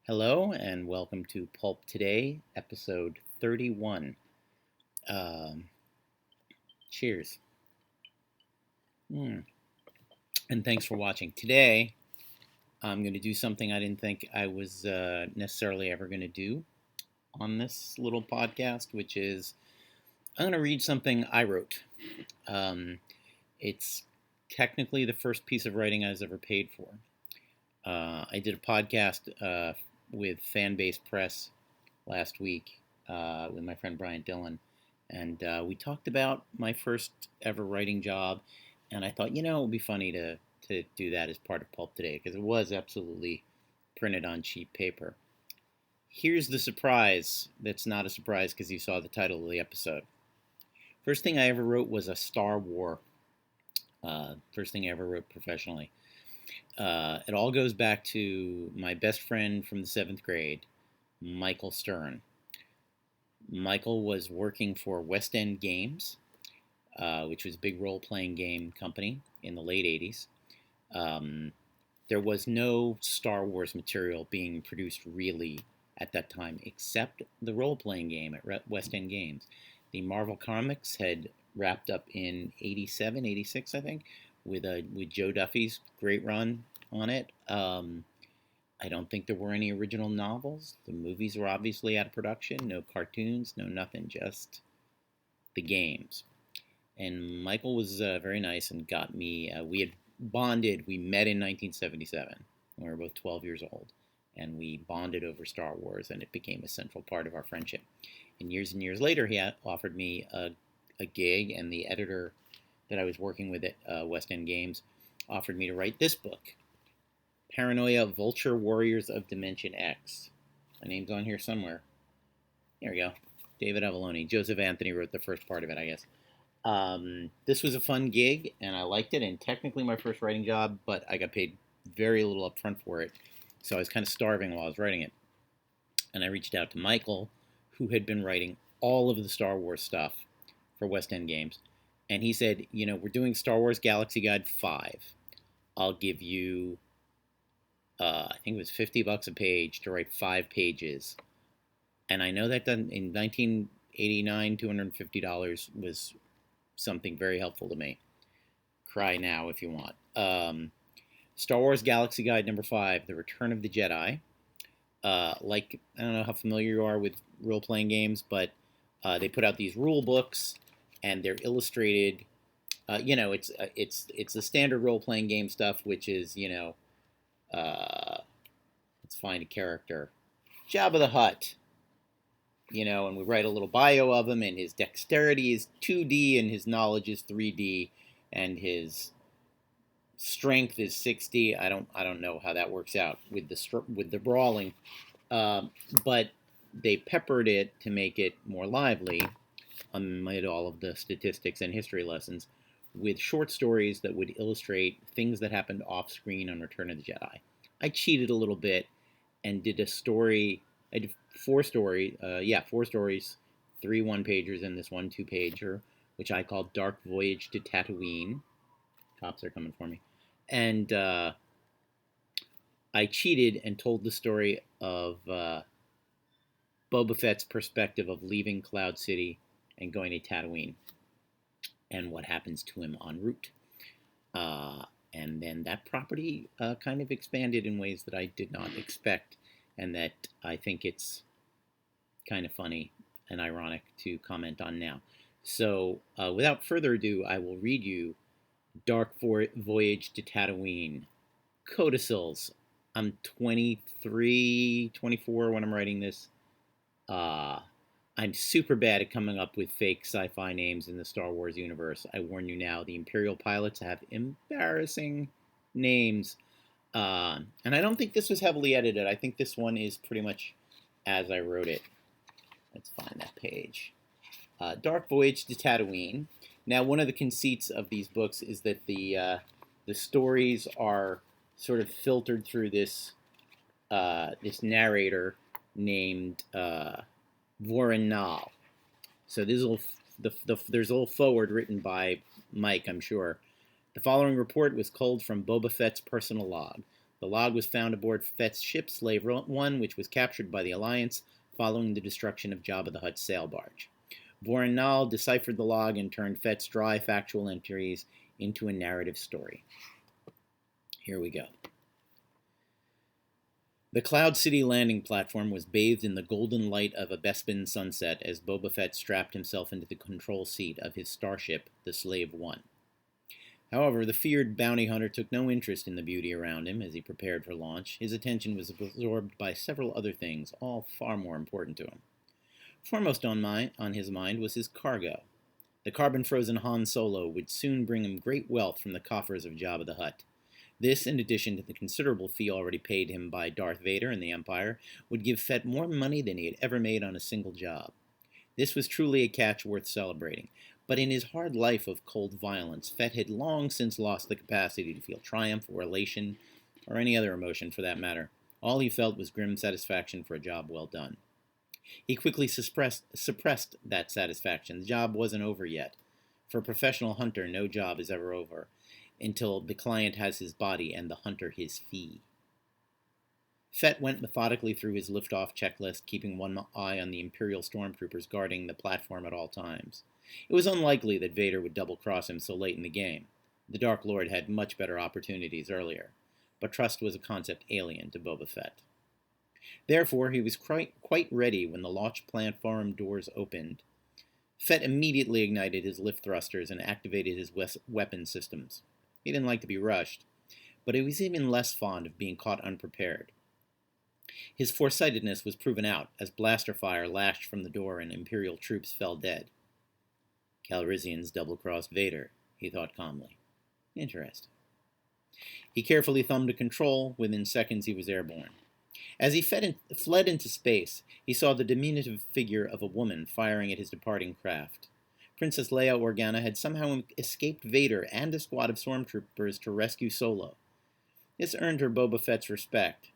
Hello and welcome to Pulp Today, episode 31. Um, Cheers. And thanks for watching. Today, I'm going to do something I didn't think I was necessarily ever going to do on this little podcast, which is I'm going to read something I wrote. It's technically the first piece of writing I was ever paid for. I did a podcast with Fanbase Press last week with my friend Brian Dillon, and we talked about my first ever writing job, and I thought, it would be funny to do that as part of Pulp Today, because it was absolutely printed on cheap paper. Here's the surprise that's not a surprise because you saw the title of the episode. First thing I ever wrote was a Star Wars. First thing I ever wrote professionally. It all goes back to my best friend from the 7th grade, Michael Stern. Michael was working for West End Games, which was a big role-playing game company in the late 80s. There was no Star Wars material being produced really at that time, except the role-playing game at West End Games. The Marvel Comics had wrapped up in 87, 86, I think, with Joe Duffy's great run on it. I don't think there were any original novels. The movies were obviously out of production. No cartoons, no nothing, just the games. And Michael was very nice and got me, we had bonded. We met in 1977. We were both 12 years old. And we bonded over Star Wars, and it became a central part of our friendship. And years later, he offered me a gig, and the editor that I was working with at West End Games offered me to write this book, Paranoia: Vulture Warriors of Dimension X. My name's on here somewhere. There we go. David Avalone. Joseph Anthony wrote the first part of it, I guess. This was a fun gig, and I liked it, and technically my first writing job, but I got paid very little up front for it, so I was kind of starving while I was writing it. And I reached out to Michael, who had been writing all of the Star Wars stuff for West End Games, and he said, we're doing Star Wars Galaxy Guide 5. I'll give you I think it was $50 a page to write 5 pages. And I know that done in 1989, $250 was something very helpful to me. Cry now if you want. Star Wars Galaxy Guide number 5, The Return of the Jedi. I don't know how familiar you are with role-playing games, but they put out these rule books, and they're illustrated. It's the standard role-playing game stuff, which is, let's find a character. Jabba the Hutt. And we write a little bio of him, and his dexterity is 2D, and his knowledge is 3D, and his strength is 60. I don't know how that works out with the brawling, but they peppered it to make it more lively, amid all of the statistics and history lessons, with short stories that would illustrate things that happened off screen on Return of the Jedi. I cheated a little bit and did a story. I did 4 stories, 3 1-pagers and this 1 2-pager, which I called Dark Voyage to Tatooine. Cops are coming for me. And I cheated and told the story of Boba Fett's perspective of leaving Cloud City and going to Tatooine, and what happens to him en route. And then that property kind of expanded in ways that I did not expect, and that I think it's kind of funny and ironic to comment on now. So without further ado, I will read you Dark Voyage to Tatooine. Codicils. I'm 23, 24 when I'm writing this. I'm super bad at coming up with fake sci-fi names in the Star Wars universe. I warn you now, the Imperial pilots have embarrassing names. And I don't think this was heavily edited. I think this one is pretty much as I wrote it. Let's find that page. Dark Voyage to Tatooine. Now, one of the conceits of these books is that the stories are sort of filtered through this narrator named Warren Nall. So there's a little forward written by Mike, I'm sure. The following report was culled from Boba Fett's personal log. The log was found aboard Fett's ship, Slave 1, which was captured by the Alliance following the destruction of Jabba the Hutt's sail barge. Voronal deciphered the log and turned Fett's dry, factual entries into a narrative story. Here we go. The Cloud City landing platform was bathed in the golden light of a Bespin sunset as Boba Fett strapped himself into the control seat of his starship, the Slave 1. However, the feared bounty hunter took no interest in the beauty around him as he prepared for launch. His attention was absorbed by several other things, all far more important to him. Foremost on his mind was his cargo. The carbon-frozen Han Solo would soon bring him great wealth from the coffers of Jabba the Hutt. This, in addition to the considerable fee already paid him by Darth Vader and the Empire, would give Fett more money than he had ever made on a single job. This was truly a catch worth celebrating, but in his hard life of cold violence, Fett had long since lost the capacity to feel triumph or elation, or any other emotion for that matter. All he felt was grim satisfaction for a job well done. He quickly suppressed that satisfaction. The job wasn't over yet. For a professional hunter, no job is ever over until the client has his body and the hunter his fee. Fett went methodically through his liftoff checklist, keeping one eye on the Imperial stormtroopers guarding the platform at all times. It was unlikely that Vader would double-cross him so late in the game. The Dark Lord had much better opportunities earlier, but trust was a concept alien to Boba Fett. Therefore, he was quite ready when the launch platform doors opened. Fett immediately ignited his lift thrusters and activated his weapon systems. He didn't like to be rushed, but he was even less fond of being caught unprepared. His foresightedness was proven out as blaster fire lashed from the door and Imperial troops fell dead. Calrissians double-crossed Vader, he thought calmly. Interesting. He carefully thumbed a control. Within seconds he was airborne. As he fled into space, he saw the diminutive figure of a woman firing at his departing craft. Princess Leia Organa had somehow escaped Vader and a squad of stormtroopers to rescue Solo. This earned her Boba Fett's respect.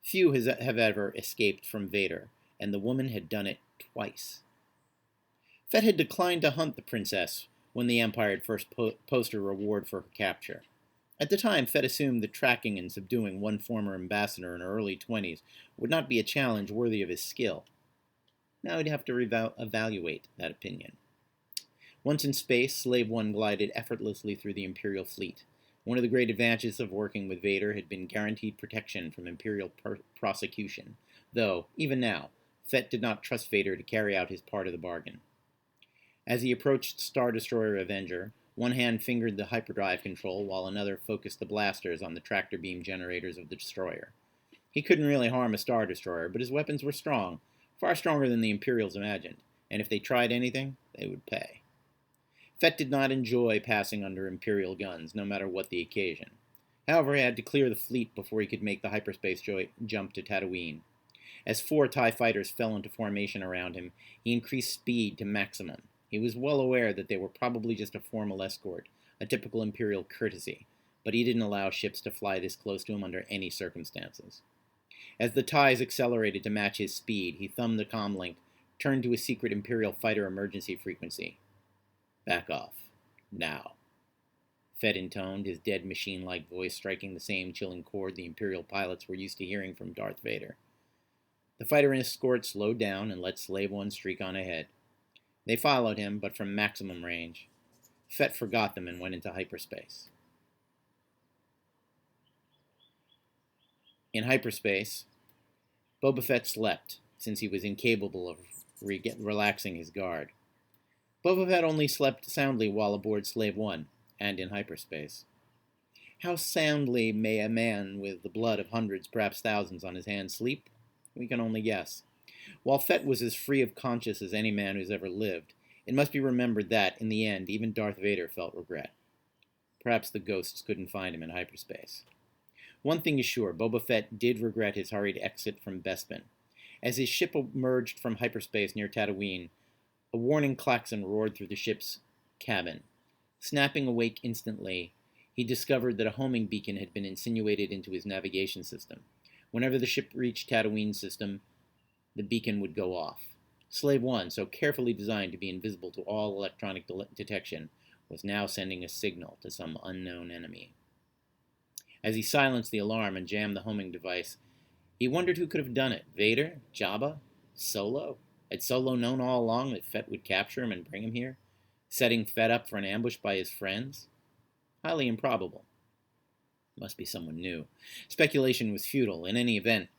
Few have ever escaped from Vader, and the woman had done it twice. Fett had declined to hunt the princess when the Empire had first posted a reward for her capture. At the time, Fett assumed that tracking and subduing one former ambassador in her early 20s would not be a challenge worthy of his skill. Now he'd have to evaluate that opinion. Once in space, Slave 1 glided effortlessly through the Imperial fleet. One of the great advantages of working with Vader had been guaranteed protection from Imperial prosecution, though, even now, Fett did not trust Vader to carry out his part of the bargain. As he approached Star Destroyer Avenger, one hand fingered the hyperdrive control while another focused the blasters on the tractor beam generators of the destroyer. He couldn't really harm a Star Destroyer, but his weapons were strong, far stronger than the Imperials imagined, and if they tried anything, they would pay. Fett did not enjoy passing under Imperial guns, no matter what the occasion. However, he had to clear the fleet before he could make the hyperspace jump to Tatooine. As 4 TIE fighters fell into formation around him, he increased speed to maximum. He was well aware that they were probably just a formal escort, a typical Imperial courtesy, but he didn't allow ships to fly this close to him under any circumstances. As the TIEs accelerated to match his speed, he thumbed the comlink, turned to a secret Imperial fighter emergency frequency. Back off. Now. Fett intoned, his dead machine-like voice striking the same chilling chord the Imperial pilots were used to hearing from Darth Vader. The fighter escort slowed down and let Slave 1 streak on ahead. They followed him, but from maximum range. Fett forgot them and went into hyperspace. In hyperspace, Boba Fett slept, since he was incapable of relaxing his guard. Boba Fett only slept soundly while aboard Slave 1, and in hyperspace. How soundly may a man with the blood of hundreds, perhaps thousands, on his hands sleep? We can only guess. While Fett was as free of conscience as any man who's ever lived, it must be remembered that, in the end, even Darth Vader felt regret. Perhaps the ghosts couldn't find him in hyperspace. One thing is sure, Boba Fett did regret his hurried exit from Bespin. As his ship emerged from hyperspace near Tatooine, a warning klaxon roared through the ship's cabin. Snapping awake instantly, he discovered that a homing beacon had been insinuated into his navigation system. Whenever the ship reached Tatooine system, the beacon would go off. Slave 1, so carefully designed to be invisible to all electronic detection, was now sending a signal to some unknown enemy. As he silenced the alarm and jammed the homing device, he wondered who could have done it. Vader? Jabba? Solo? Had Solo known all along that Fett would capture him and bring him here, setting Fett up for an ambush by his friends? Highly improbable. Must be someone new. Speculation was futile. In any event,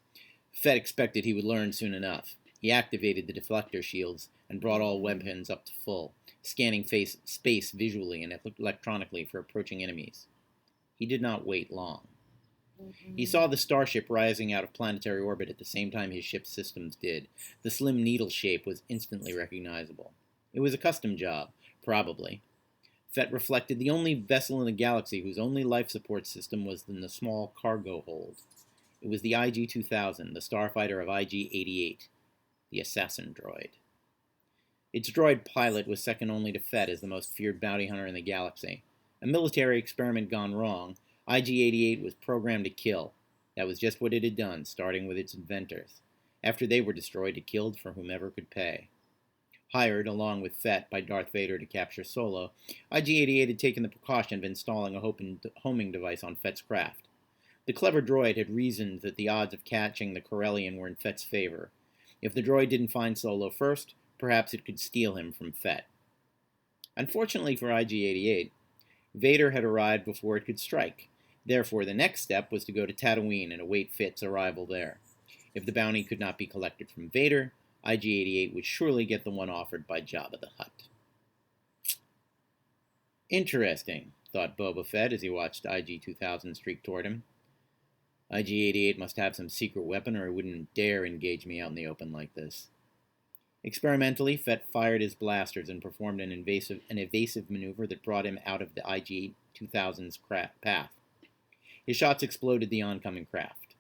Fett expected he would learn soon enough. He activated the deflector shields and brought all weapons up to full, scanning space visually and electronically for approaching enemies. He did not wait long. He saw the starship rising out of planetary orbit at the same time his ship's systems did. The slim needle shape was instantly recognizable. It was a custom job, probably. Fett reflected the only vessel in the galaxy whose only life support system was in the small cargo hold. It was the IG-2000, the starfighter of IG-88, the assassin droid. Its droid pilot was second only to Fett as the most feared bounty hunter in the galaxy. A military experiment gone wrong, IG-88 was programmed to kill. That was just what it had done, starting with its inventors. After they were destroyed, it killed for whomever could pay. Hired, along with Fett, by Darth Vader to capture Solo, IG-88 had taken the precaution of installing a homing device on Fett's craft. The clever droid had reasoned that the odds of catching the Corellian were in Fett's favor. If the droid didn't find Solo first, perhaps it could steal him from Fett. Unfortunately for IG-88, Vader had arrived before it could strike. Therefore, the next step was to go to Tatooine and await Fett's arrival there. If the bounty could not be collected from Vader, IG-88 would surely get the one offered by Jabba the Hutt. Interesting, thought Boba Fett as he watched IG-2000 streak toward him. IG-88 must have some secret weapon or he wouldn't dare engage me out in the open like this. Experimentally, Fett fired his blasters and performed an evasive maneuver that brought him out of the IG-2000's path. His shots exploded the oncoming craft.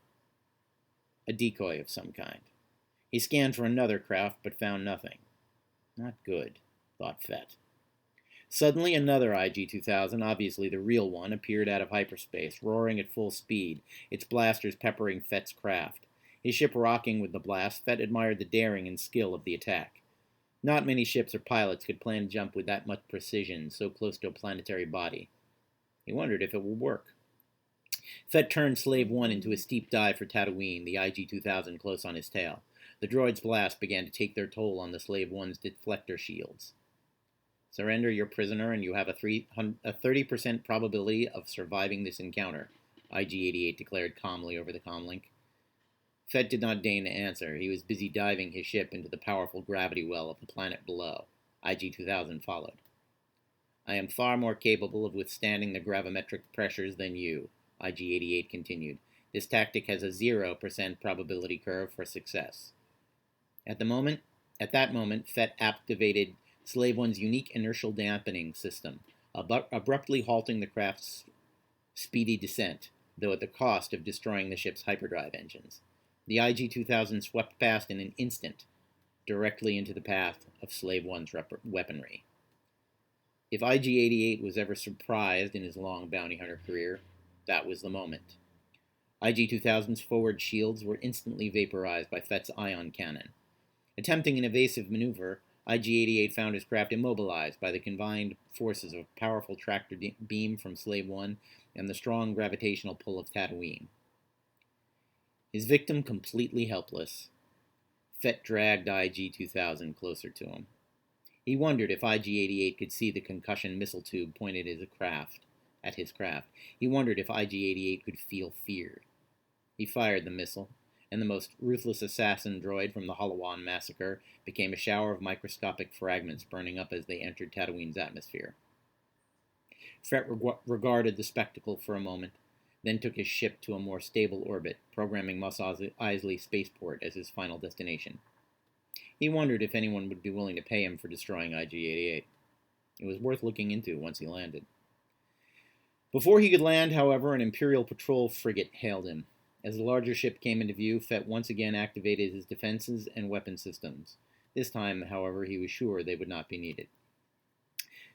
A decoy of some kind. He scanned for another craft, but found nothing. Not good, thought Fett. Suddenly, another IG-2000, obviously the real one, appeared out of hyperspace, roaring at full speed, its blasters peppering Fett's craft. His ship rocking with the blast, Fett admired the daring and skill of the attack. Not many ships or pilots could plan to jump with that much precision, so close to a planetary body. He wondered if it would work. Fett turned Slave 1 into a steep dive for Tatooine, the IG-2000 close on his tail. The droid's blast began to take their toll on the Slave 1's deflector shields. Surrender your prisoner and you have a 30% probability of surviving this encounter, IG-88 declared calmly over the comlink. Fett did not deign to answer. He was busy diving his ship into the powerful gravity well of the planet below. IG-2000 followed. I am far more capable of withstanding the gravimetric pressures than you, IG-88 continued. This tactic has a 0% probability curve for success. At that moment, Fett activated Slave 1's unique inertial dampening system, abruptly halting the craft's speedy descent, though at the cost of destroying the ship's hyperdrive engines. The IG-2000 swept past in an instant, directly into the path of Slave 1's weaponry. If IG-88 was ever surprised in his long bounty hunter career, that was the moment. IG-2000's forward shields were instantly vaporized by Fett's ion cannon. Attempting an evasive maneuver, IG-88 found his craft immobilized by the combined forces of a powerful tractor beam from Slave 1 and the strong gravitational pull of Tatooine. His victim completely helpless, Fett dragged IG-2000 closer to him. He wondered if IG-88 could see the concussion missile tube pointed at his craft. He wondered if IG-88 could feel fear. He fired the missile, and the most ruthless assassin droid from the Holowan massacre became a shower of microscopic fragments burning up as they entered Tatooine's atmosphere. Fett regarded the spectacle for a moment, then took his ship to a more stable orbit, programming Mos Eisley Spaceport as his final destination. He wondered if anyone would be willing to pay him for destroying IG-88. It was worth looking into once he landed. Before he could land, however, an Imperial patrol frigate hailed him. As the larger ship came into view, Fett once again activated his defenses and weapon systems. This time, however, he was sure they would not be needed.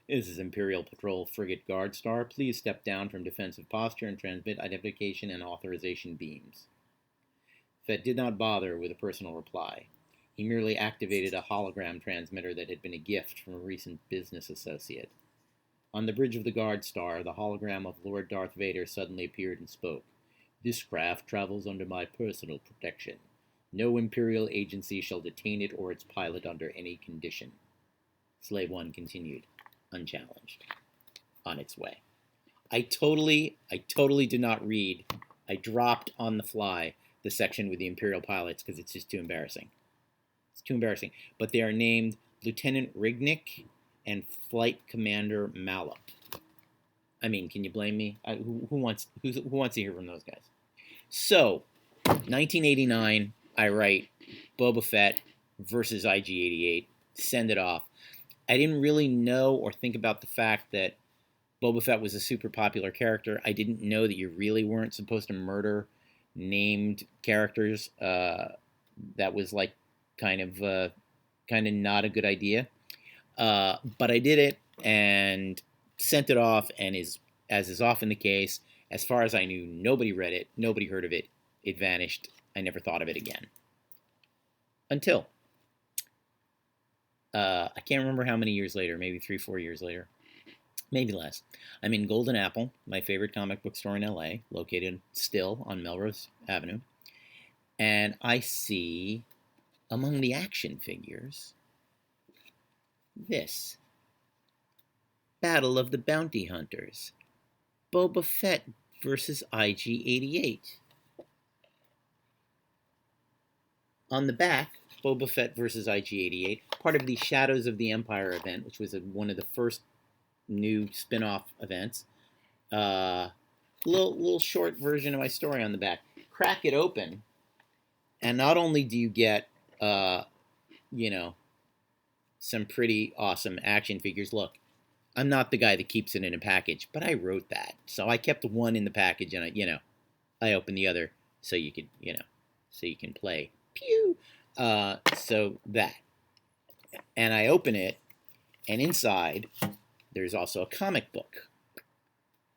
This is Imperial Patrol Frigate Guard Star. Please step down from defensive posture and transmit identification and authorization beams. Fett did not bother with a personal reply. He merely activated a hologram transmitter that had been a gift from a recent business associate. On the bridge of the Guard Star, the hologram of Lord Darth Vader suddenly appeared and spoke. This craft travels under my personal protection. No Imperial agency shall detain it or its pilot under any condition. Slave One continued, unchallenged, on its way. I totally did not read. I dropped on the fly the section with the Imperial pilots because it's just too embarrassing. It's too embarrassing. But they are named Lieutenant Rignick and Flight Commander Mallup. I mean, can you blame me? Who wants to hear from those guys? So, 1989, I write Boba Fett versus IG-88. Send it off. I didn't really know or think about the fact that Boba Fett was a super popular character. I didn't know that you really weren't supposed to murder named characters. That was like kind of not a good idea. But I did it and sent it off, and as is often the case, as far as I knew, nobody read it, nobody heard of it. It vanished. I never thought of it again. Until I can't remember how many years later, maybe 3-4 years later. Maybe less. I'm in Golden Apple, my favorite comic book store in LA, located still on Melrose Avenue. And I see, among the action figures, this. Battle of the Bounty Hunters. Boba Fett versus IG-88. On the back, Boba Fett versus IG-88, part of the Shadows of the Empire event, which was one of the first new spin-off events. Little short version of my story on the back. Crack it open, and not only do you get, some pretty awesome action figures. Look, I'm not the guy that keeps it in a package, but I wrote that, so I kept one in the package, and I opened the other so you could, so you can play. Pew. So that, and I open it, and inside there's also a comic book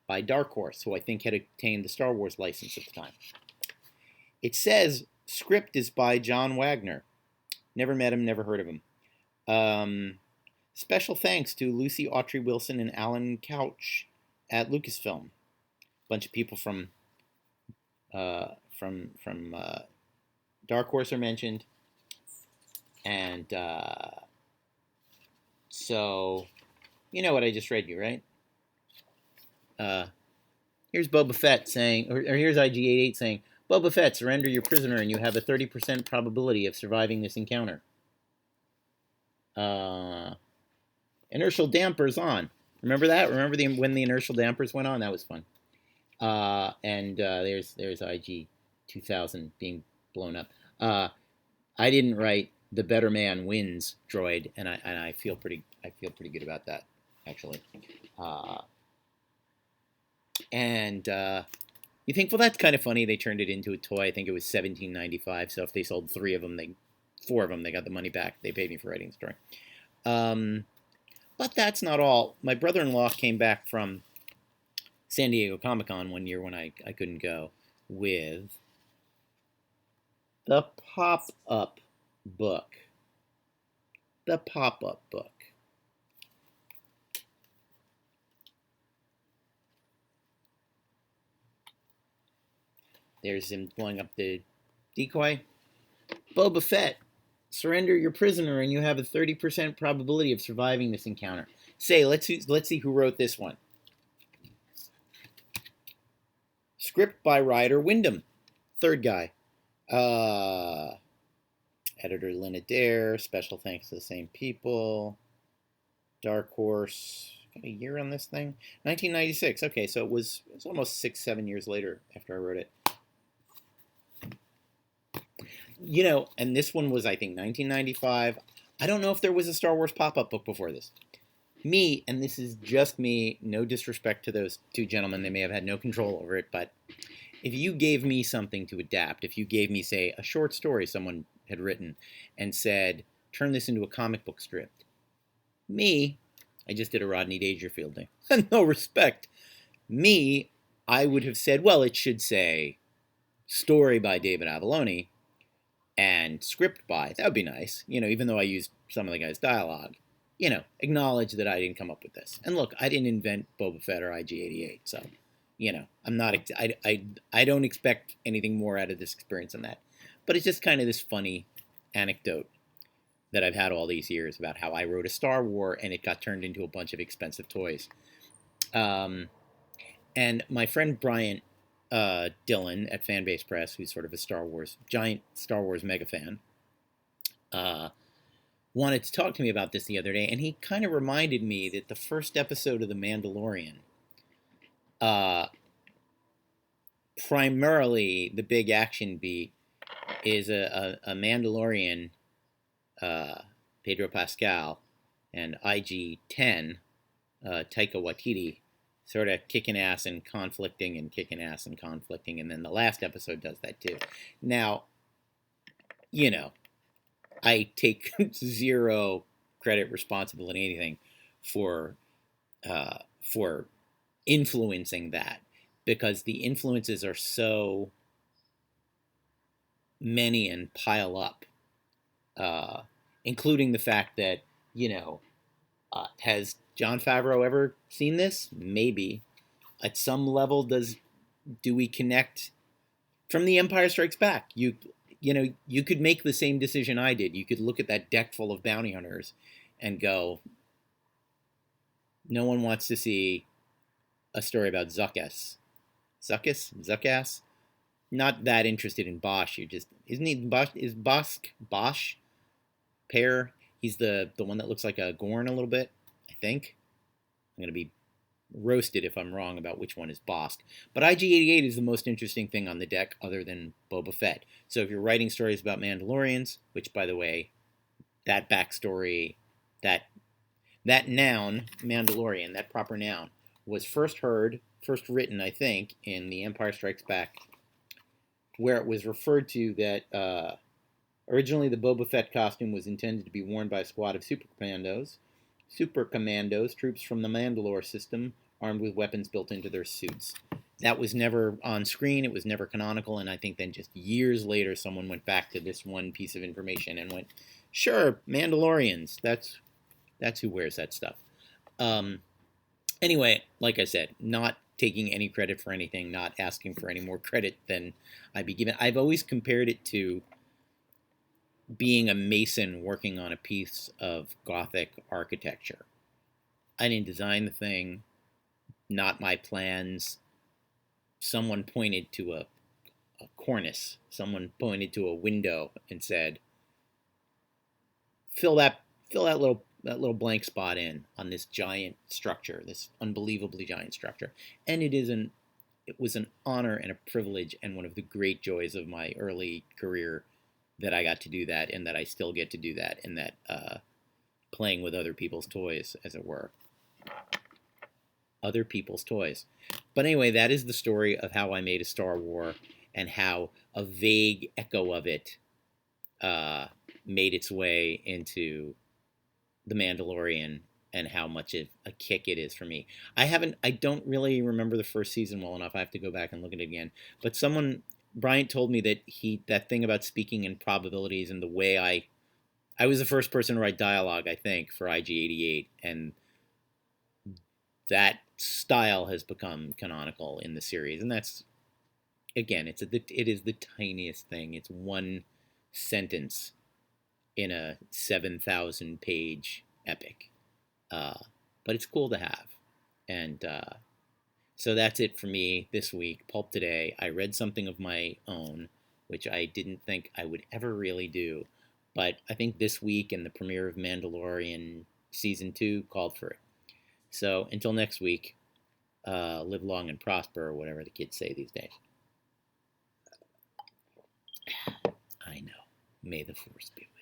by Dark Horse, who I think had obtained the Star Wars license at the time. It says script is by John Wagner. Never met him, never heard of him. Special thanks to Lucy Autry Wilson and Alan Couch at Lucasfilm. A bunch of people from Dark Horse are mentioned, and so you know what I just read you, right? Here's Boba Fett saying, or here's IG-88 saying, Boba Fett, surrender your prisoner and you have a 30% probability of surviving this encounter. Inertial dampers on. Remember that? Remember when the inertial dampers went on? That was fun. And there's IG 2000 being blown up. I didn't write the better man wins droid, and I feel pretty good about that, actually. And you think, well, that's kind of funny. They turned it into a toy. I think it was $17.95. So if they sold 4 of them, they got the money back. They paid me for writing the story. But that's not all. My brother-in-law came back from San Diego Comic-Con one year when I couldn't go with the pop-up book. The pop-up book. There's him blowing up the decoy. Boba Fett, surrender your prisoner and you have a 30% probability of surviving this encounter. Let's see who wrote this one. Script by Ryder Wyndham. Third guy. Editor Lynn Adair. Special thanks to the same people. Dark Horse. Got a year on this thing? 1996. Okay, so it was almost 6-7 years later after I wrote it. And this one was, I think, 1995. I don't know if there was a Star Wars pop-up book before this. Me, and this is just me, no disrespect to those two gentlemen, they may have had no control over it, but if you gave me something to adapt, if you gave me, say, a short story someone had written and said, turn this into a comic book script, I just did a Rodney Dangerfield thing. No respect. I would have said, well, it should say story by David Avalone and script by. That would be nice, even though I used some of the guy's dialogue. acknowledge that I didn't come up with this. And look, I didn't invent Boba Fett or IG-88, so, I'm not, I don't expect anything more out of this experience than that. But it's just kind of this funny anecdote that I've had all these years about how I wrote a Star War and it got turned into a bunch of expensive toys. And my friend Bryant Dillon at Fanbase Press, who's sort of a giant Star Wars mega fan, wanted to talk to me about this the other day, and he kind of reminded me that the first episode of The Mandalorian, primarily the big action beat, is a Mandalorian, Pedro Pascal, and IG-10, Taika Waititi, sort of kicking ass and conflicting, and then the last episode does that too. Now, I take zero credit, responsibility, anything for influencing that, because the influences are so many and pile up, including the fact that, has Jon Favreau ever seen this? Maybe. At some level, do we connect from The Empire Strikes Back? You could make the same decision I did. You could look at that deck full of bounty hunters and go, no one wants to see a story about Zuckuss. Zuckuss? Not that interested in Bosch. Isn't he Bosch? Is Bosch? Pear? He's the one that looks like a Gorn a little bit, I think. I'm going to be roasted if I'm wrong about which one is Bosk. But IG-88 is the most interesting thing on the deck other than Boba Fett. So if you're writing stories about Mandalorians, which, by the way, that backstory, that noun, Mandalorian, that proper noun, was first written, I think, in The Empire Strikes Back, where it was referred to that originally the Boba Fett costume was intended to be worn by a squad of super commandos, troops from the Mandalore system, armed with weapons built into their suits. That was never on screen, it was never canonical, and I think then just years later someone went back to this one piece of information and went, sure, Mandalorians, that's who wears that stuff. Anyway, like I said, not taking any credit for anything, not asking for any more credit than I'd be given. I've always compared it to being a mason working on a piece of Gothic architecture. I didn't design the thing, not my plans. Someone pointed to a cornice. Someone pointed to a window and said, fill that little blank spot in on this giant structure, this unbelievably giant structure. And it was an honor and a privilege and one of the great joys of my early career that I got to do that, and that I still get to do that, and that playing with other people's toys, as it were. Other people's toys. But anyway, that is the story of how I made a Star Wars, and how a vague echo of it made its way into The Mandalorian, and how much of a kick it is for me. I don't really remember the first season well enough. I have to go back and look at it again. But Bryant told me that that thing about speaking in probabilities, and the way I was the first person to write dialogue, I think, for IG-88, and that style has become canonical in the series. And that's, again, it is the tiniest thing. It's one sentence in a 7,000 page epic, but it's cool to have. And so that's it for me this week. Pulp Today. I read something of my own, which I didn't think I would ever really do. But I think this week and the premiere of Mandalorian Season 2 called for it. So until next week, live long and prosper, or whatever the kids say these days. I know. May the Force be with you.